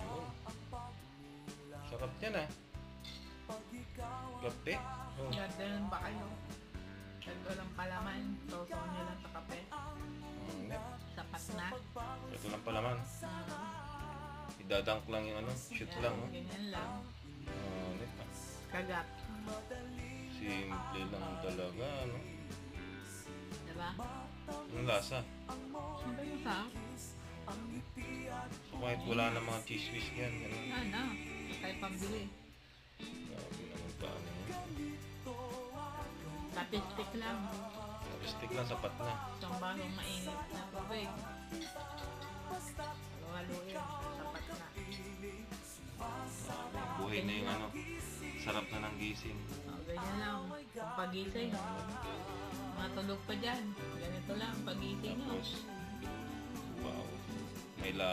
Oh. Sarap yan ah. Kape. Oh. Ganun ba kayo? Ito lang palaman. Tosaw nyo lang sa kape. Sapat na. Ito lang palaman. Idadunk lang yung ano, shoot lang. Oh. Ganyan lang. Net ah. Kagat. Simple lang talaga, ano. Diba? Yung lasa. Siyempre yung sa? So kahit wala na mga cheese whiz yan, gano'n. Ano? Kahit pambili. Grabe naman paano yan. Tapistik lang. Stick lang, sapat na. Isang bagong mainit na tubig. Haluin. Sapat na. Buhay na yung ano. Sarap na ng gising. Ganyan lang. Pagising. Matulog pa dyan. Ganito lang. Pagising nyo. Tapos, wow. May